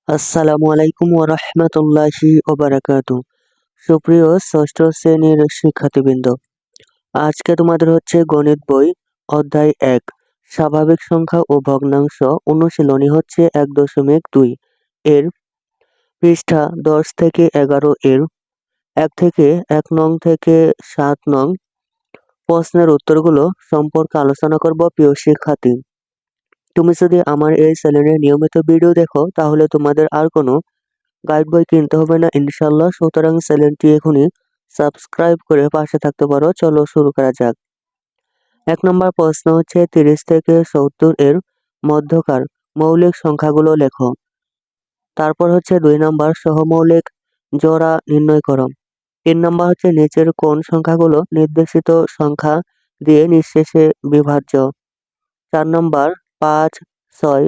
আসসালামু আলাইকুম ওয়া রাহমাতুল্লাহি ওয়া বারাকাতুহু। সুপ্রিয় ষষ্ঠ শ্রেণীর শিক্ষার্থীবৃন্দ, আজকে তোমাদের হচ্ছে গণিত বই অধ্যায় ১ স্বাভাবিক সংখ্যা ও ভগ্নাংশ অনুশীলনী হচ্ছে ১.২ এর পৃষ্ঠা ১০ থেকে ১১ এর ১ থেকে ১ নং থেকে ৭ নং প্রশ্নের উত্তরগুলো সম্পর্কে আলোচনা করব। প্রিয় শিক্ষার্থী, তুমি যদি আমার এই চ্যানেলে নিয়মিত ভিডিও দেখো তাহলে তোমাদের আর কোনো গাইড বই কিনতে হবে না ইনশাল্লাহ। সুতরাং চ্যানেলটি এখনই সাবস্ক্রাইব করে পাশে থাকতে পারো। চলো শুরু করা যাক। ১ নম্বর প্রশ্ন হচ্ছে ৩০ থেকে ৭০ এর মধ্যকার মৌলিক সংখ্যাগুলো লেখো। তারপর হচ্ছে ২ নম্বর সহমৌলিক জোড়া নির্ণয় করো। ৩ নম্বর হচ্ছে নিচের কোন সংখ্যাগুলো নির্দেশিত সংখ্যা দিয়ে নিঃশেষে বিভাজ্য। ৪ নম্বর ৫, ৬,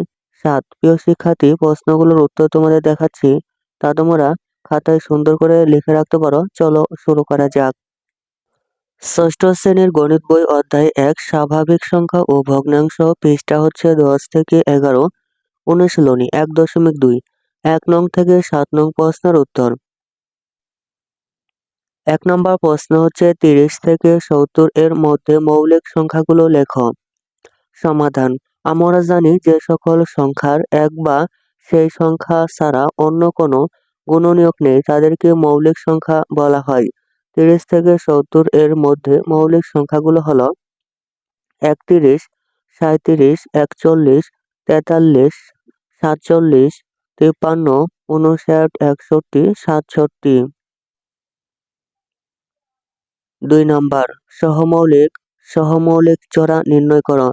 ৭। প্রিয় শিক্ষার্থী, প্রশ্নগুলোর উত্তর তোমাদের দেখাচ্ছি, তা তোমরা খাতায় সুন্দর করে লিখে রাখতে পারো। চলো শুরু করা যাক। ষষ্ঠ শ্রেণীর গণিত বই অধ্যায় ১ স্বাভাবিক সংখ্যা ও ভগ্নাংশ, পৃষ্ঠা হচ্ছে ১০ থেকে ১১, অনুশীলনী ১.২ ১ নং থেকে ৭ নং প্রশ্নের উত্তর। ১ নম্বর প্রশ্ন হচ্ছে ৩০ থেকে ৭০ এর মধ্যে মৌলিক সংখ্যাগুলো লেখো। সমাধান: আমরা জানি যে সকল সংখ্যার এক বা সেই সংখ্যা ছাড়া অন্য কোনো গুণনীয়ক নেই, তাদেরকে মৌলিক সংখ্যা বলা হয়। ৩০ থেকে ৭০ এর মধ্যে মৌলিক সংখ্যাগুলো হলো ৩১, ৩৭, ৪১, ৪৩, ৪৭, ৫৩, ৫৯, ৬১, ৬৭। ২ নাম্বার সহমৌলিক জোড়া নির্ণয় করো।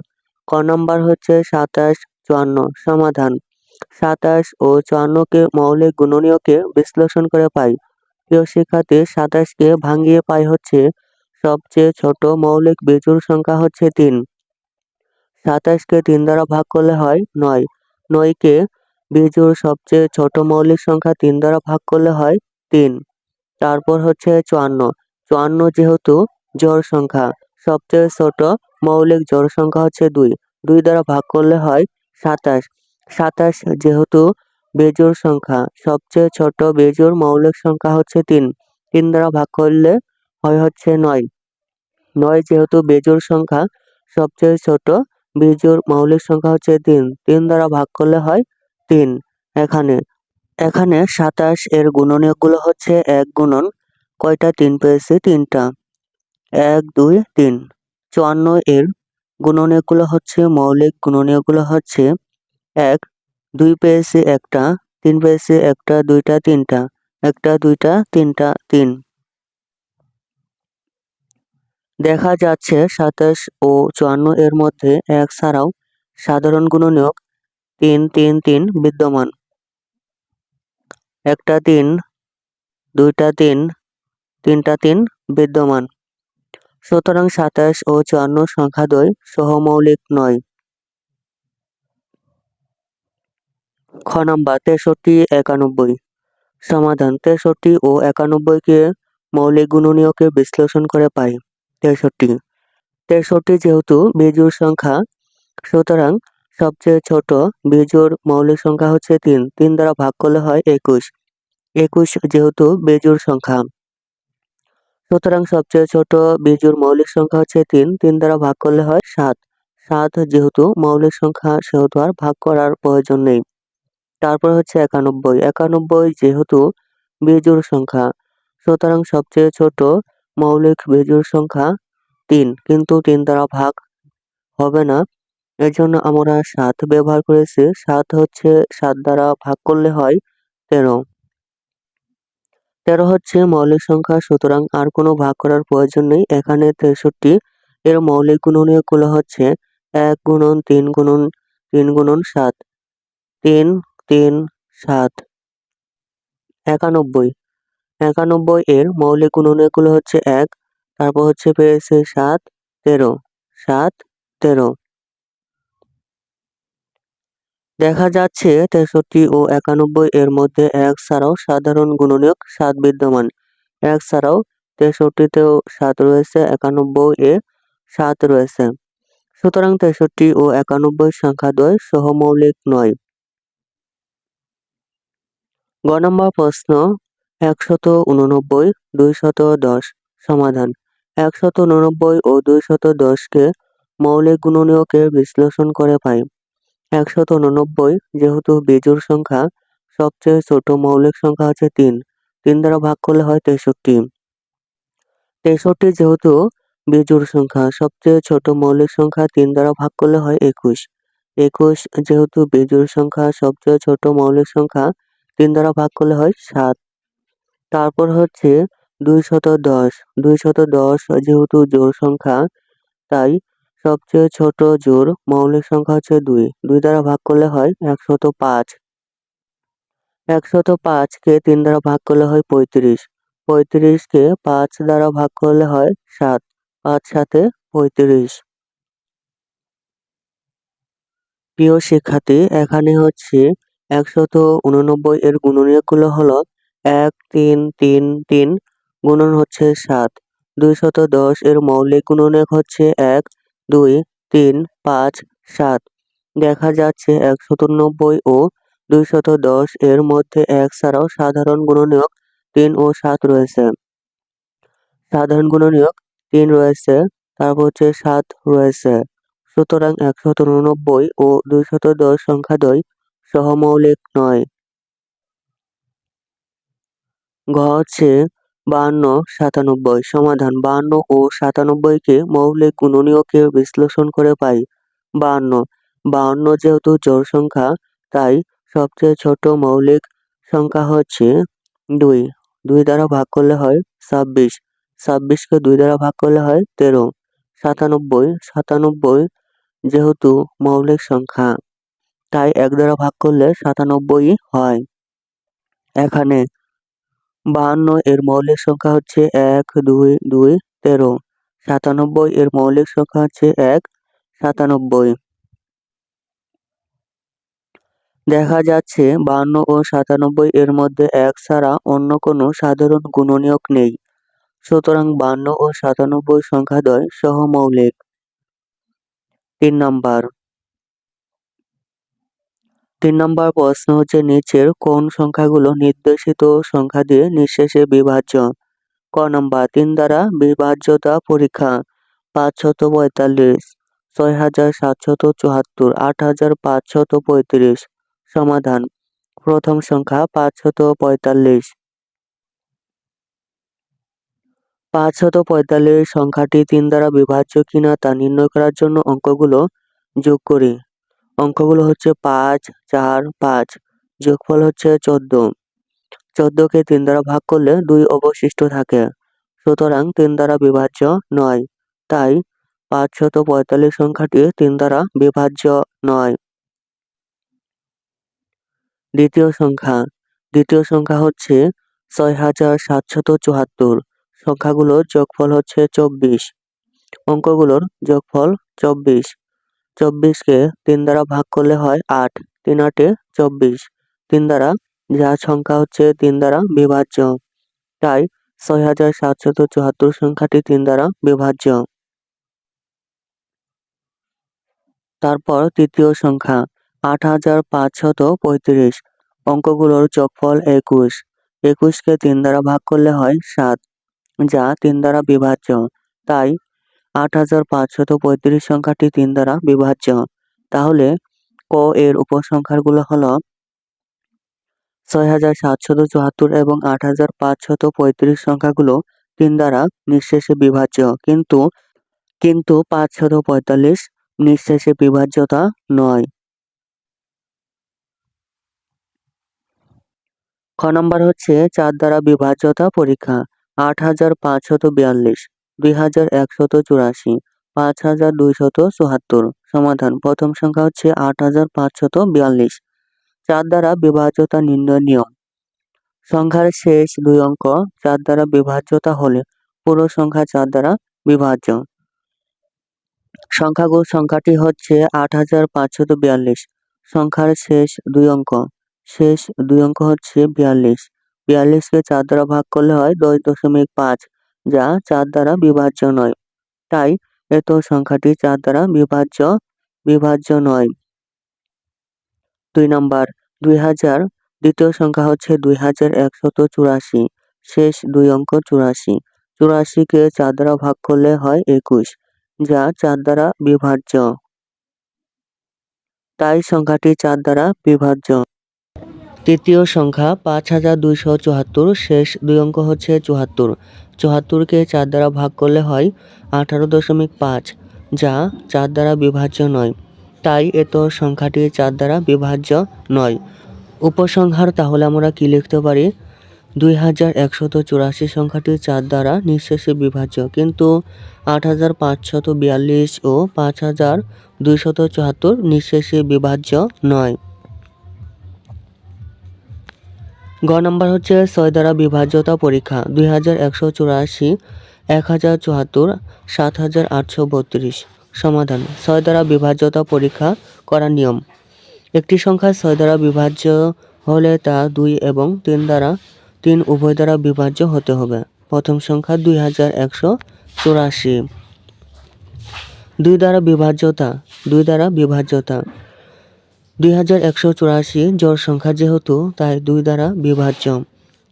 ক নাম্বার হচ্ছে ২৭, ৫৪। সমাধান: ২৭ ও ৫৪কে মৌলিক গুণনীয়কে বিশ্লেষণ করে পাই। প্রিয় শিক্ষার্থী, ২৭কে ভাঙিয়ে পাই হচ্ছে সবচেয়ে ছোট মৌলিক বিজোড় সংখ্যা হচ্ছে ৩। ২৭কে ৩ দ্বারা ভাগ করলে হয় ৯। ৯কে বিজোড় সবচেয়ে ছোট মৌলিক সংখ্যা ৩ দ্বারা ভাগ করলে হয় ৩। তারপর হচ্ছে ৫৪। ৫৪ যেহেতু জোড় সংখ্যা, সবচেয়ে ছোট মৌলিক জোড় সংখ্যা হচ্ছে ২। ২ দ্বারা ভাগ করলে হয় ২৭। ২৭ যেহেতু বেজোড় সংখ্যা, সবচেয়ে ছোট বেজোড় মৌলিক সংখ্যা হচ্ছে ৩। ৩ দ্বারা ভাগ করলে হয় হচ্ছে ৯। ৯ যেহেতু বেজোড় সংখ্যা, সবচেয়ে ছোট বিজোড় মৌলিক সংখ্যা হচ্ছে ৩। ৩ দ্বারা ভাগ করলে হয় ৩। এখানে এখানে ২৭ এর গুণনীয়কগুলো হচ্ছে ১ গুণন কয়টা ৩ পেয়েছি ৩টা, ১ ২ ৩। ৫৪ এর গুণনীয়কগুলো হচ্ছে মৌলিক গুণনীয়কগুলো হচ্ছে ১ ২ পেয়েছি ১টা, ৩ পেয়েছি ১টা ২টা ৩টা, ১টা ২টা ৩টা ৩। দেখা যাচ্ছে ২৭ ও ৫৪ এর মধ্যে ১ ছাড়াও সাধারণ গুণনীয়ক ৩ ৩ ৩ বিদ্যমান। ১টা ৩, ২টা ৩, ৩টা ৩ বিদ্যমান। সুতরাং ২৭ ও ৫৪ সংখ্যাদ্বয় সহমৌলিক নয়। খ নাম্বার ৬৩, ৯১। সমাধান: ৬৩ ও ৯১কে মৌলিক গুণনীয়কে বিশ্লেষণ করে পাই। ৬৩ ৬৩ যেহেতু বিজোড় সংখ্যা, সুতরাং সবচেয়ে ছোট বিজোড় মৌলিক সংখ্যা হচ্ছে ৩। ৩ দ্বারা ভাগ করলে হয় ২১। ২১ যেহেতু বিজোড় সংখ্যা, সুতরাং সবচেয়ে ছোট বিজোড় মৌলিক সংখ্যা হচ্ছে ৩। ৩ দ্বারা ভাগ করলে হয় ৭। ৭ যেহেতু মৌলিক সংখ্যা, সেহেতু আর ভাগ করার প্রয়োজন নেই। তারপর হচ্ছে ৯১। ৯১ যেহেতু বিজোড় সংখ্যা, সুতরাং সবচেয়ে ছোট মৌলিক বিজোড় সংখ্যা ৩, কিন্তু ৩ দ্বারা ভাগ হবে না, এজন্য আমরা ৭ ব্যবহার করেছি। ৭ হচ্ছে ৭ দ্বারা ভাগ করলে হয় ১৩। ১৩ হচ্ছে মৌলিক সংখ্যা, সুতরাং আর কোনো ভাগ করার প্রয়োজন নেই। এখানে ৬৩ এর মৌলিক গুণনীয়কগুলো হচ্ছে ১ গুণন ৩ গুণন ৩ গুণন ৭, ৩ ৩ ৭। ৯১ ৯১ এর মৌলিক গুণনীয়কগুলো হচ্ছে ১, তারপর হচ্ছে পেয়েছে ৭ ১৩ ৭ ১৩। দেখা যাচ্ছে ৬৩ ও ৯১ এর মধ্যে ১ ছাড়াও সাধারণ গুণনীয়ক ৭ বিদ্যমান। ১ ছাড়াও ৬৩-তেও ৭ রয়েছে, ৯১-এ ৭ রয়েছে। সুতরাং ৬৩ ও ৯১ সংখ্যাদ্বয় সহমৌলিক নয়। গ নম্বর প্রশ্ন ১৮৯ ২১০ সমাধান। ১৮৯ ও ২১০কে মৌলিক গুণনীয়কে বিশ্লেষণ করে পাই। ১৮৯ যেহেতু বিজোড় সংখ্যা, সবচেয়ে ছোট মৌলিক সংখ্যা হচ্ছে ৩। ৩ দ্বারা ভাগ করলে হয় ৬৩। ৬৩ যেহেতু বিজোড় সংখ্যা, সবচেয়ে ছোট মৌলিক সংখ্যা ৩ দ্বারা ভাগ করলে হয় ২১। ২১ যেহেতু বিজোড় সংখ্যা, সবচেয়ে ছোট মৌলিক সংখ্যা ৩ দ্বারা ভাগ করলে হয় ৭। তারপর হচ্ছে ২১০। ২১০ যেহেতু জোড় সংখ্যা, তাই সবচেয়ে ছোট জোড় মৌলিক সংখ্যা হচ্ছে ২। ২ দ্বারা ভাগ করলে হয় ১০৫। ১০৫কে ৩ দ্বারা ভাগ করলে হয় ৩৫। ৩৫কে ৫ দ্বারা ভাগ করলে হয় ৭। ৫ ৭ ৩৫। প্রিয় শিক্ষার্থী, এখানে হচ্ছে ১৮৯ এর গুণনীয়কগুলো হলো ১, ৩, ৩, ৩ গুণন হচ্ছে ৭। ২১০ এর মৌলিক গুণনীয়ক হচ্ছে ১, ২, ৩, ৫, ৭। দেখা যাচ্ছে ১৯০ ও ২১০ এর মধ্যে ১ ছাড়াও সাধারণ গুণনীয়ক ৩ ও ৭ রয়েছে। সাধারণ গুণনীয়ক ৩ রয়েছে, তারপর হচ্ছে ৭ রয়েছে। সুতরাং ১৮৯ ও ২১০ সংখ্যাদ্বয় সহমৌলিক নয়। ঘ হচ্ছে ৫২, ৯৭ সমাধান। ৫২ ও ৯৭কে মৌলিক গুণনীয়কে বিশ্লেষণ করে পাই। ৫২ যেহেতু জোড় সংখ্যা, তাই সবচেয়ে ছোট মৌলিক সংখ্যা হচ্ছে ২। ২ দ্বারা ভাগ করলে হয় ২৬। ২৬কে ২ দ্বারা ভাগ করলে হয় ১৩। ৯৭ যেহেতু মৌলিক সংখ্যা, তাই ১ দ্বারা ভাগ করলে ৯৭ই হয়। এখানে ৫২ এর মৌলিক সংখ্যা হচ্ছে ১, ২, ২, ১৩। ৯৭ এর মৌলিক সংখ্যা হচ্ছে ১, ৯৭। দেখা যাচ্ছে ৫২ ও ৯৭ এর মধ্যে ১ ছাড়া অন্য কোনো সাধারণ গুণনীয়ক নেই। সুতরাং ৫২ ও ৯৭ সংখ্যাদ্বয় সহমৌলিক। ৩ নম্বর প্রশ্ন হচ্ছে নিচের কোন সংখ্যাগুলো নির্দেশিত সংখ্যা দিয়ে নিঃশেষে বিভাজ্য? ক নাম্বার ৩ দ্বারা বিভাজ্যতা পরীক্ষা। ৫৪৫, ৬৭৭৭, ৮৫৩৫। সমাধান। প্রথম সংখ্যা ৫৪৫। ৫৪৫ সংখ্যাটি ৩ দ্বারা বিভাজ্য কিনা তা নির্ণয় করার জন্য অঙ্কগুলো যোগ করি। অঙ্কগুলো হচ্ছে ৫, ৪, ৫। যোগফল হচ্ছে ১৪। ১৪কে ৩ দ্বারা ভাগ করলে ২ অবশিষ্ট থাকে। সুতরাং ৩ দ্বারা বিভাজ্য নয়। তাই ৫৪৫ সংখ্যাটি ৩ দ্বারা বিভাজ্য নয়। দ্বিতীয় সংখ্যা হচ্ছে ৬৭৭৭। সংখ্যাগুলোর যোগফল হচ্ছে ২৪। অঙ্কগুলোর যোগফল ২৪। ২৪কে ৩ দ্বারা ভাগ করলে হয় ৮। ৩ ৮ ২৪। ৩ দ্বারা যা সংখ্যা হচ্ছে ৩ দ্বারা বিভাজ্য। তাই ৬৭৭৭ সংখ্যাটি ৩ দ্বারা বিভাজ্য। তারপর তৃতীয় সংখ্যা ৮৫৩৫। অঙ্কগুলোর যোগফল ২১। ২১কে ৩ দ্বারা ভাগ করলে হয় ৭, যা ৩ দ্বারা বিভাজ্য। তাই ৮৫৩৫ সংখ্যাটি ৩ দ্বারা বিভাজ্য। তাহলে ক এর উপসংহারগুলো হলো ৬৭৭৭ এবং ৮৫৩৫ সংখ্যাগুলো ৩ দ্বারা নিঃশেষে বিভাজ্য, কিন্তু ৫৪৫ নিঃশেষে বিভাজ্যতা নয়। খ নম্বর হচ্ছে ৪ দ্বারা বিভাজ্যতা পরীক্ষা। ৮৫৪২, ২১৮৪, ৫২৭৪। সমাধান। প্রথম সংখ্যা হচ্ছে ৮৫৪২। ৪ দ্বারা বিভাজ্যতা নির্ণয়ের নিয়ম। সংখ্যার শেষ ২ অঙ্ক ৪ দ্বারা বিভাজ্যতা হলে পুরো সংখ্যা 4 দ্বারা বিভাজ্য। সংখ্যাটি হচ্ছে ৮৫৪২। সংখ্যার শেষ ২ অঙ্ক হচ্ছে ৪২। ৪২কে ৪ দ্বারা ভাগ করলে হয় ১০.৫, যা ৪ দ্বারা বিভাজ্য নয়। তাই এত সংখ্যাটি ৪ দ্বারা বিভাজ্য নয়। ২ নাম্বার ২০০০ দ্বিতীয় সংখ্যা হচ্ছে 2184, শেষ 2 অঙ্ক 84। 84কে 4 দ্বারা ভাগ করলে হয় 21, যা 4 দ্বারা বিভাজ্য, তাই সংখ্যাটি 4 দ্বারা বিভাজ্য। তৃতীয় সংখ্যা 5274, শেষ 2 অঙ্ক হচ্ছে 74। 74কে 4 দ্বারা ভাগ করলে হয় 18.5, যা 4 দ্বারা বিভাজ্য নয়, তাই এত সংখ্যাটি 4 দ্বারা বিভাজ্য নয়। উপসংহার তাহলে আমরা কি লিখতে পারি? 2184 সংখ্যাটি 4 দ্বারা নিঃশেষে বিভাজ্য, কিন্তু 8542 ও 5274 নিঃশেষে বিভাজ্য নয়। গ নাম্বার হচ্ছে 6 দ্বারা বিভাজ্যতা পরীক্ষা। 2184, 1074, 7832। সমাধান। 6 দ্বারা বিভাজ্যতা পরীক্ষা করার নিয়ম। একটি সংখ্যা 6 দ্বারা বিভাজ্য হলে তা 2 এবং 3 উভয় দ্বারা বিভাজ্য হতে হবে। প্রথম সংখ্যা 2184। 2 দ্বারা বিভাজ্যতা। 2184 জোড় সংখ্যা যেহেতু, তাই 2 দ্বারা বিভাজ্য।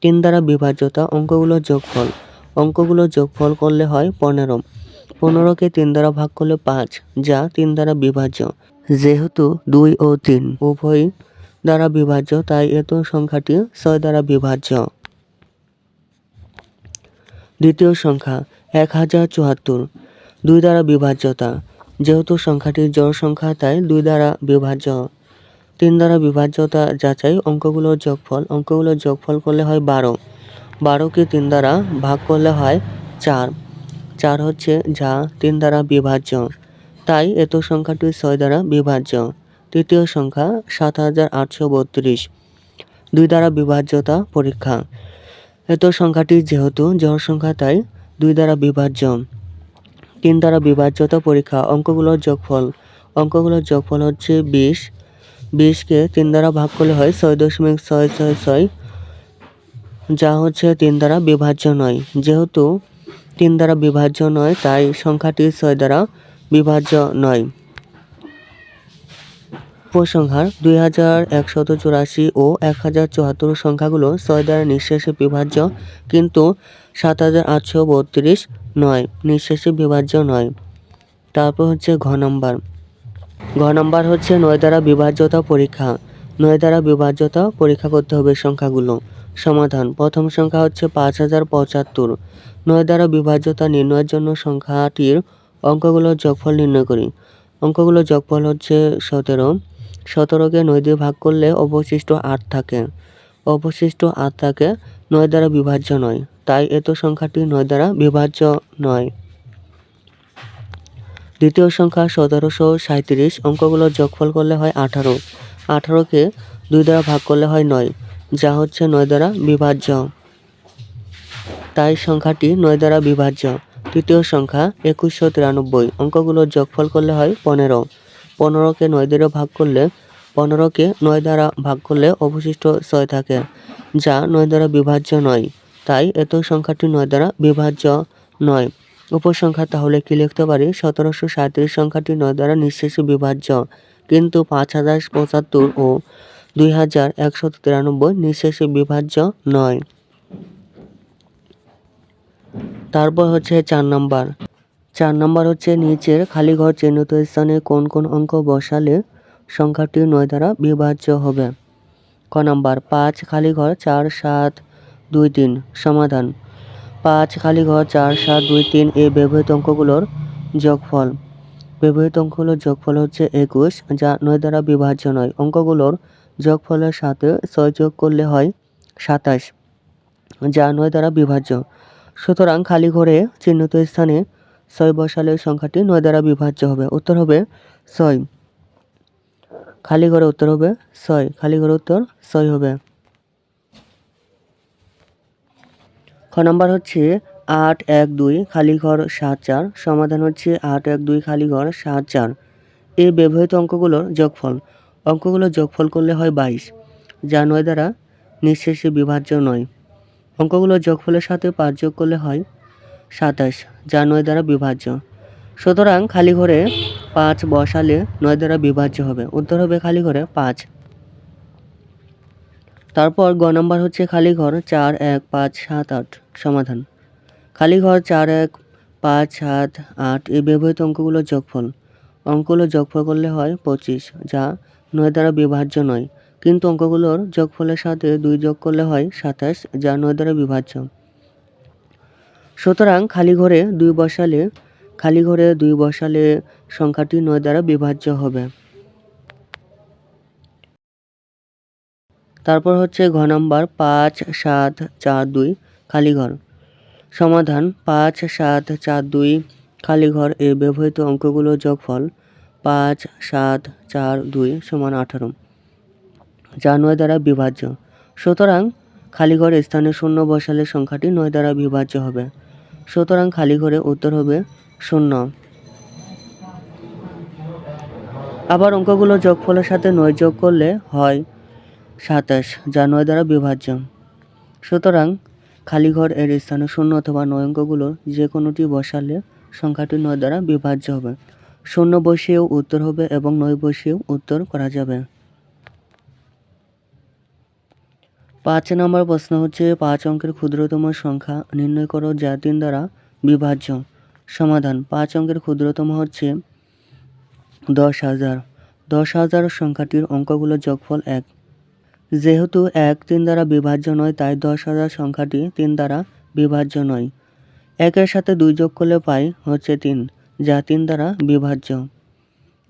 3 দ্বারা বিভাজ্যতা অঙ্কগুলোর যোগফল। অঙ্কগুলোর যোগফল করলে হয় 15। 15কে 3 দ্বারা ভাগ করলে 5, যা 3 দ্বারা বিভাজ্য। যেহেতু 2 ও 3 উভয় দ্বারা বিভাজ্য, তাই এত সংখ্যাটি 6 দ্বারা বিভাজ্য। দ্বিতীয় সংখ্যা 1074, 2 দ্বারা বিভাজ্যতা। যেহেতু সংখ্যাটি জোড় সংখ্যা, তাই 2 দ্বারা বিভাজ্য। 3 দ্বারা বিভাজ্যতা যাচাই। অঙ্কগুলোর যোগফল। অঙ্কগুলোর যোগফল করলে হয় 12। 12কে 3 দ্বারা ভাগ করলে হয় 4। 4 হচ্ছে যা 3 দ্বারা বিভাজ্য, তাই এত সংখ্যাটি 6 দ্বারা বিভাজ্য। তৃতীয় সংখ্যা 7832, 2 দ্বারা বিভাজ্যতা পরীক্ষা। এত সংখ্যাটি যেহেতু জোড় সংখ্যা, তাই 2 দ্বারা বিভাজ্য। 3 দ্বারা বিভাজ্যতা পরীক্ষা। অঙ্কগুলোর যোগফল। অঙ্কগুলোর যোগফল হচ্ছে 20। 20কে 3 দ্বারা ভাগ করলে হয় 6.666, যা হচ্ছে 3 দ্বারা বিভাজ্য নয়। যেহেতু 3 দ্বারা বিভাজ্য নয়, তাই সংখ্যাটি 6 দ্বারা বিভাজ্য নয়। উপসংহার 2184 ও 1074 সংখ্যাগুলো 6 দ্বারা নিঃশেষে বিভাজ্য, কিন্তু 7832 নয়, নিঃশেষে বিভাজ্য নয়। তারপর হচ্ছে ঘ নাম্বার। ঘ নাম্বার হচ্ছে 9 দ্বারা বিভাজ্যতা পরীক্ষা। 9 দ্বারা বিভাজ্যতা পরীক্ষা করতে হবে সংখ্যাগুলো। সমাধান। প্রথম সংখ্যা হচ্ছে 5075। 9 দ্বারা বিভাজ্যতা নির্ণয়ের জন্য সংখ্যাটির অঙ্কগুলোর যোগফল নির্ণয় করি। অঙ্কগুলোর যোগফল হচ্ছে 17। 17কে 9 দিয়ে ভাগ করলে অবশিষ্ট 8 থাকে। অবশিষ্ট 8 থাকে, 9 দ্বারা বিভাজ্য নয়, তাই এত সংখ্যাটি 9 দ্বারা বিভাজ্য নয়। দ্বিতীয় সংখ্যা 1737। অঙ্কগুলোর যোগফল করলে হয় 18। 18কে 2 দ্বারা ভাগ করলে হয় 9, যা হচ্ছে 9 দ্বারা বিভাজ্য, তাই সংখ্যাটি 9 দ্বারা বিভাজ্য। তৃতীয় সংখ্যা 2193। অঙ্কগুলোর যোগফল করলে হয় 15। 15কে 9 দ্বারা ভাগ করলে অবশিষ্ট 6 থাকে, যা 9 দ্বারা বিভাজ্য নয়, তাই এত সংখ্যাটি 9 দ্বারা বিভাজ্য নয়। উপসংখ্যা তাহলে কি লিখতে পারি? 1737 সংখ্যাটি 9 দ্বারা নিঃশেষে বিভাজ্য, কিন্তু 5075 ও 2193 নিঃশেষে বিভাজ্য নয়। তারপর হচ্ছে 4 নাম্বার। 4 নাম্বার হচ্ছে নিচের খালি ঘর চিহ্নিত স্থানে কোন কোন অঙ্ক বসালে সংখ্যাটি 9 দ্বারা বিভাজ্য হবে। ক নাম্বার 5 খালি ঘর 4 7 2 3। সমাধান। 5 খালি ঘর 4 7 2 3 এই ব্যবহৃত অঙ্কগুলোর যোগফল। ব্যবহৃত অঙ্কগুলোর যোগফল হচ্ছে 21, যা 9 দ্বারা বিভাজ্য নয়। অঙ্কগুলোর যোগফলের সাথে 6 যোগ করলে হয় 27, যা 9 দ্বারা বিভাজ্য। সুতরাং খালি ঘরে চিহ্নিত স্থানে 6 বসালে সংখ্যাটি 9 দ্বারা বিভাজ্য হবে। উত্তর হবে 6। খালি ঘরে উত্তর হবে 6। খালি ঘরে উত্তর 6 হবে। খ নাম্বার হচ্ছে 8 1 2 খালি ঘর 7 4। সমাধান হচ্ছে 8 1 2 খালি ঘর 7 4 এই ব্যবহৃত অঙ্কগুলোর যোগফল। অঙ্কগুলোর যোগফল করলে হয় 22, যা 9 দ্বারা নিঃশেষে বিভাজ্য নয়। অঙ্কগুলোর যোগফলের সাথে 5 যোগ করলে হয় 27, যা 9 দ্বারা বিভাজ্য। সুতরাং খালি ঘরে 5 বসালে 9 দ্বারা বিভাজ্য হবে। উত্তর হবে খালি ঘরে 5। তারপর গ নাম্বার হচ্ছে খালি ঘর 4, 1, 5, 7, 8 সমাধান। খালি ঘর 4, 1, 5, 7, 8 এই ব্যবহৃত অঙ্কগুলোর যোগফল। অঙ্কগুলোর যোগফল করলে হয় 25, যা 9 দ্বারা বিভাজ্য নয়, কিন্তু অঙ্কগুলোর যোগফলের সাথে 2 যোগ করলে হয় 27, যা 9 দ্বারা বিভাজ্য। সুতরাং খালি ঘরে 2 বসালে সংখ্যাটি 9 দ্বারা বিভাজ্য হবে। তারপর হচ্ছে ঘ নাম্বার 5, 7, 4, 2 খালি ঘর। সমাধান 5, 7, 4, 2 খালি ঘর এ ব্যবহৃত অঙ্কগুলোর যোগফল 5, 7, 4, 2 সমান 18, যা 9 দ্বারা বিভাজ্য। সুতরাং খালি ঘরে স্থানে শূন্য বসালে সংখ্যাটি 9 দ্বারা বিভাজ্য হবে। সুতরাং খালি ঘরে উত্তর হবে 0। আবার অঙ্কগুলোর যোগফলের সাথে 9 যোগ করলে হয় 27, যা 9 দ্বারা বিভাজ্য। সুতরাং খালি ঘর এর স্থানে 0 অথবা 9 অঙ্কগুলোর যে কোনোটি বসালে সংখ্যাটি 9 দ্বারা বিভাজ্য হবে। 0 বসিয়েও উত্তর হবে এবং 9 বসিয়েও উত্তর করা যাবে। 5 নম্বর প্রশ্ন হচ্ছে 5 অঙ্কের ক্ষুদ্রতম সংখ্যা নির্ণয় করো যা 3 দ্বারা বিভাজ্য। সমাধান 5 অঙ্কের ক্ষুদ্রতম হচ্ছে 10,000। 10,000 সংখ্যাটির অঙ্কগুলোর যোগফল 1। যেহেতু 1 3 দ্বারা বিভাজ্য নয়, তাই 10,000 সংখ্যাটি 3 দ্বারা বিভাজ্য নয়। 1-এর সাথে 2 যোগ করলে পাই হচ্ছে 3, যা 3 দ্বারা বিভাজ্য।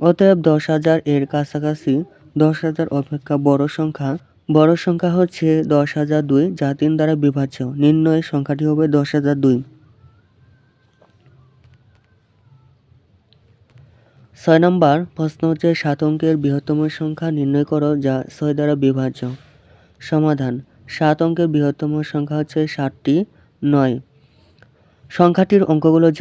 অতএব 10,000 এর কাছাকাছি 10,000 অপেক্ষা বড় সংখ্যা হচ্ছে 10,002, যা 3 দ্বারা বিভাজ্য। নির্ণয় সংখ্যাটি হবে 10,002। 6 নম্বর প্রশ্ন হচ্ছে 7 অঙ্কের বৃহত্তম সংখ্যা নির্ণয় করো যা 6 দ্বারা বিভাজ্য। সমাধান 7 অঙ্কের বৃহত্তম সংখ্যা হচ্ছে 7টি 9। সংখ্যাটির অঙ্কগুলোর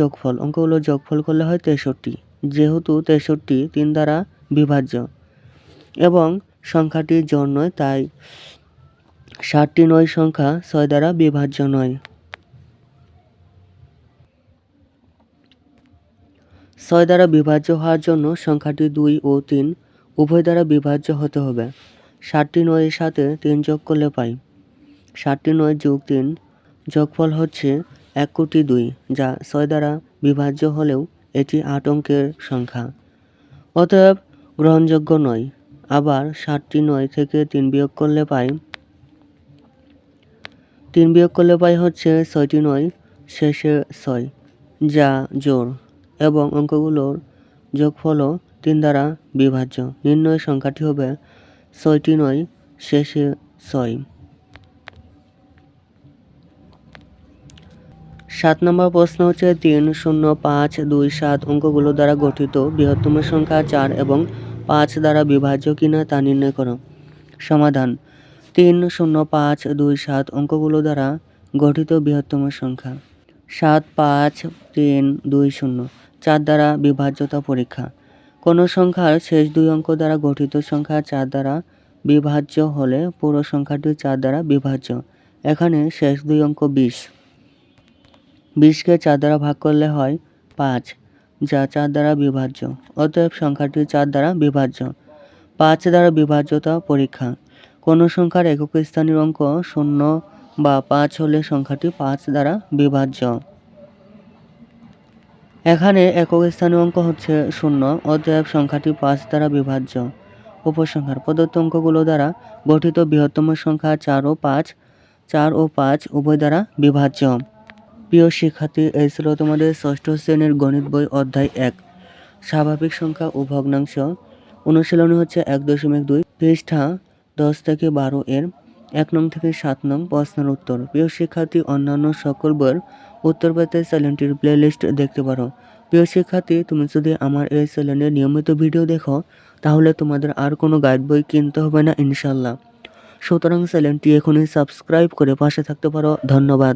যোগফল করলে হয় 63। যেহেতু 63 3 দ্বারা বিভাজ্য এবং সংখ্যাটি জোড় নয়, তাই 7টি 9 সংখ্যা 6 দ্বারা বিভাজ্য নয়। 6 দ্বারা বিভাজ্য হওয়ার জন্য সংখ্যাটি 2 ও 3 উভয় দ্বারা বিভাজ্য হতে হবে। 7টি 9 এর সাথে 3 যোগ করলে পাই 7টি 9 যোগ 3, যোগফল হচ্ছে 1,02,00,000, যা 6 দ্বারা বিভাজ্য হলেও এটি 8 অঙ্কের সংখ্যা, অতএব গ্রহণযোগ্য নয়। আবার 7টি 9 থেকে 3 বিয়োগ করলে পাই হচ্ছে 6টি 9 শেষে 6, যা জোড় এবং অঙ্কগুলোর যোগফলও 3 দ্বারা বিভাজ্য। নির্ণয় সংখ্যাটি হবে 6টি 9 শেষে 6। 7 নম্বর প্রশ্ন হচ্ছে 3, 0, 5, 2, 7 অঙ্কগুলো দ্বারা গঠিত বৃহত্তম সংখ্যা 4 এবং 5 দ্বারা বিভাজ্য কিনা তা নির্ণয় করো। সমাধান 3, 0, 5, 2, 7 অঙ্কগুলো দ্বারা গঠিত বৃহত্তম সংখ্যা 7, 5, 3, 2, 0। 4 দ্বারা বিভাজ্যতা পরীক্ষা। কোনো সংখ্যার শেষ 2 অঙ্ক দ্বারা গঠিত সংখ্যা 4 দ্বারা বিভাজ্য হলে পুরো সংখ্যাটি 4 দ্বারা বিভাজ্য। এখানে শেষ 2 অঙ্ক 20। 20কে 4 দ্বারা ভাগ করলে হয় 5, যা 4 দ্বারা বিভাজ্য। অতএব সংখ্যাটি 4 দ্বারা বিভাজ্য। 5 দ্বারা বিভাজ্যতা পরীক্ষা। কোনো সংখ্যার একক স্থানীয় অঙ্ক 0 বা 5 হলে সংখ্যাটি 5 দ্বারা বিভাজ্য। এখানে একক স্থানীয় অঙ্ক হচ্ছে 0, অতএব সংখ্যাটি 5 দ্বারা বিভাজ্য। উপসংহার প্রদত্ত অঙ্কগুলো দ্বারা গঠিত বৃহত্তম সংখ্যা 4 ও 5 উভয় দ্বারা বিভাজ্য। প্রিয় শিক্ষার্থী, এই ছিল তোমাদের ষষ্ঠ শ্রেণীর গণিত বই অধ্যায় 1 স্বাভাবিক সংখ্যা ও ভগ্নাংশ। অনুশীলনী হচ্ছে 1.2 পৃষ্ঠা 10 থেকে 12 এর 1 নং থেকে 7 নং প্রশ্নের উত্তর। প্রিয় শিক্ষার্থী, অন্যান্য সকল বইয়ের উত্তর পেতে চ্যানেলটির প্লেলিস্ট দেখতে পারো। প্রিয় শিক্ষার্থী, তুমি যদি আমার এই চ্যানেলে নিয়মিত ভিডিও দেখো তাহলে তোমাদের আর কোনো গাইড বই কিনতে হবে না ইনশাল্লাহ। সুতরাং চ্যানেলটি এখনই সাবস্ক্রাইব করে পাশে থাকতে পারো। ধন্যবাদ।